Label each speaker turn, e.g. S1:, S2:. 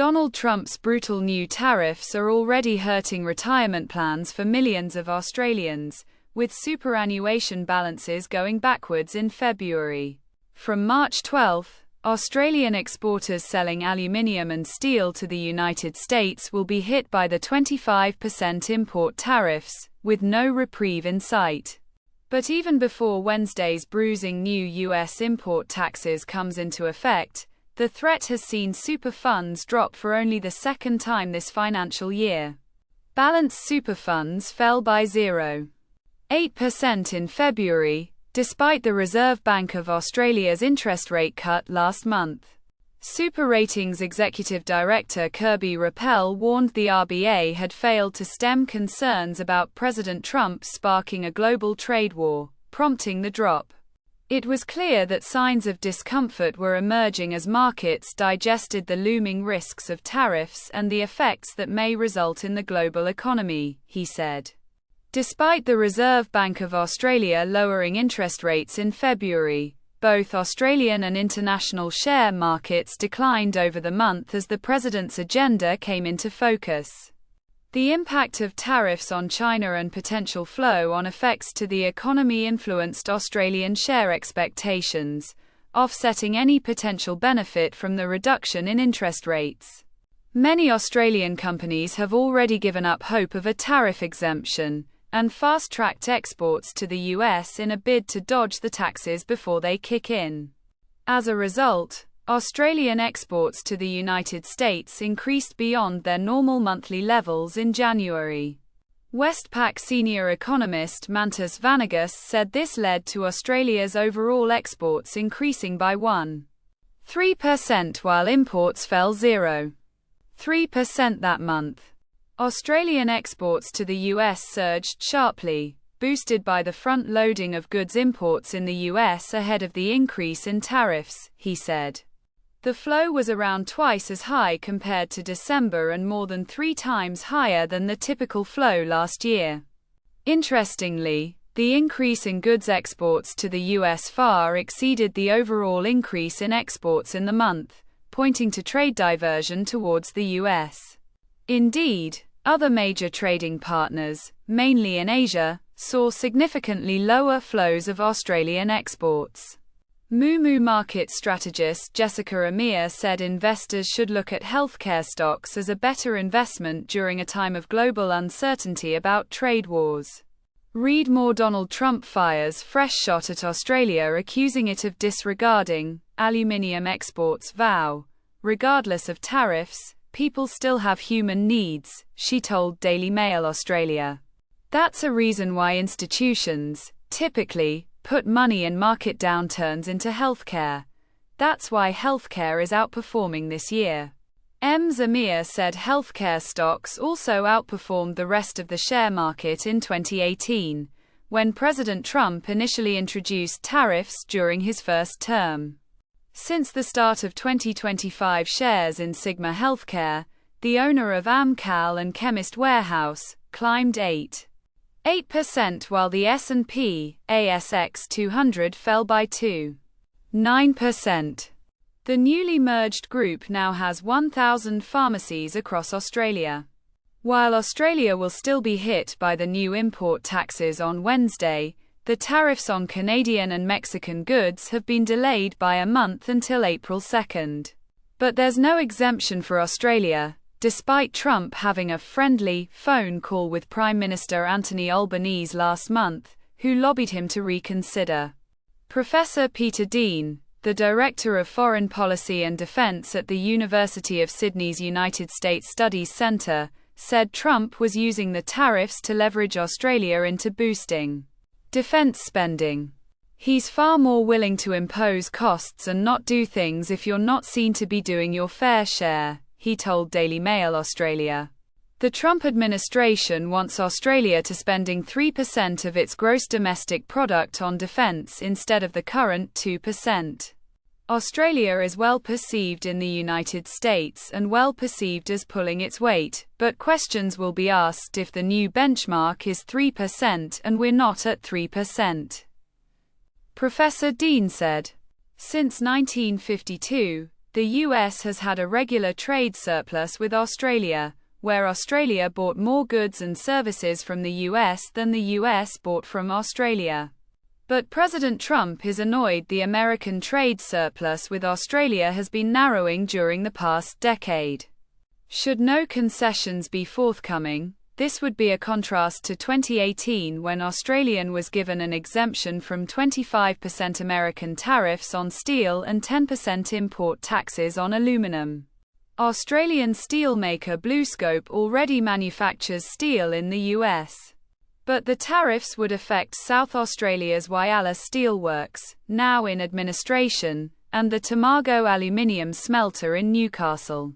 S1: Donald Trump's brutal new tariffs are already hurting retirement plans for millions of Australians, with superannuation balances going backwards in February. From March 12, Australian exporters selling aluminium and steel to the United States will be hit by the 25% import tariffs, with no reprieve in sight. But even before Wednesday's bruising new U.S. import taxes comes into effect, the threat has seen super funds drop for only the second time this financial year. Balanced super funds fell by 0.8% in February, despite the Reserve Bank of Australia's interest rate cut last month. Super Ratings Executive Director Kirby Rappel warned the RBA had failed to stem concerns about President Trump sparking a global trade war, prompting the drop. It was clear that signs of discomfort were emerging as markets digested the looming risks of tariffs and the effects that may result in the global economy, he said. Despite the Reserve Bank of Australia lowering interest rates in February, both Australian and international share markets declined over the month as the president's agenda came into focus. The impact of tariffs on China and potential flow-on effects to the economy influenced Australian share expectations, offsetting any potential benefit from the reduction in interest rates. Many Australian companies have already given up hope of a tariff exemption, and fast-tracked exports to the US in a bid to dodge the taxes before they kick in. As a result, Australian exports to the United States increased beyond their normal monthly levels in January. Westpac senior economist Mantas Vanagas said this led to Australia's overall exports increasing by 1.3% while imports fell 0.3% that month. Australian exports to the US surged sharply, boosted by the front-loading of goods imports in the US ahead of the increase in tariffs, he said. The flow was around twice as high compared to December and more than 3 times higher than the typical flow last year. Interestingly, the increase in goods exports to the US far exceeded the overall increase in exports in the month, pointing to trade diversion towards the US. Indeed, other major trading partners, mainly in Asia, saw significantly lower flows of Australian exports. Moomoo market strategist Jessica Amir said investors should look at healthcare stocks as a better investment during a time of global uncertainty about trade wars. Read more. Donald Trump fires fresh shot at Australia, accusing it of disregarding aluminium exports vow. Regardless of tariffs, people still have human needs, she told Daily Mail Australia. That's a reason why institutions, typically, put money in market downturns into healthcare. That's why healthcare is outperforming this year. Ms. Amir said healthcare stocks also outperformed the rest of the share market in 2018, when President Trump initially introduced tariffs during his first term. Since the start of 2025, shares in Sigma Healthcare, the owner of Amcal and Chemist Warehouse, climbed 8%, while the S&P ASX 200 fell by 2.9%. The newly merged group now has 1,000 pharmacies across Australia. While Australia will still be hit by the new import taxes on Wednesday, the tariffs on Canadian and Mexican goods have been delayed by a month until April 2. But there's no exemption for Australia, despite Trump having a friendly phone call with Prime Minister Anthony Albanese last month, who lobbied him to reconsider. Professor Peter Dean, the Director of Foreign Policy and Defence at the University of Sydney's United States Studies Centre, said Trump was using the tariffs to leverage Australia into boosting defence spending. He's far more willing to impose costs and not do things if you're not seen to be doing your fair share, he told Daily Mail Australia. The Trump administration wants Australia to spending 3% of its gross domestic product on defence instead of the current 2%. Australia is well perceived in the United States and well perceived as pulling its weight, but questions will be asked if the new benchmark is 3% and we're not at 3%. Professor Dean said. Since 1952, The US has had a regular trade surplus with Australia, where Australia bought more goods and services from the US than the US bought from Australia. But President Trump is annoyed the American trade surplus with Australia has been narrowing during the past decade. Should no concessions be forthcoming, this would be a contrast to 2018 when Australia was given an exemption from 25% American tariffs on steel and 10% import taxes on aluminum. Australian steelmaker BlueScope already manufactures steel in the US. But the tariffs would affect South Australia's Whyalla Steelworks, now in administration, and the Tomago aluminium smelter in Newcastle.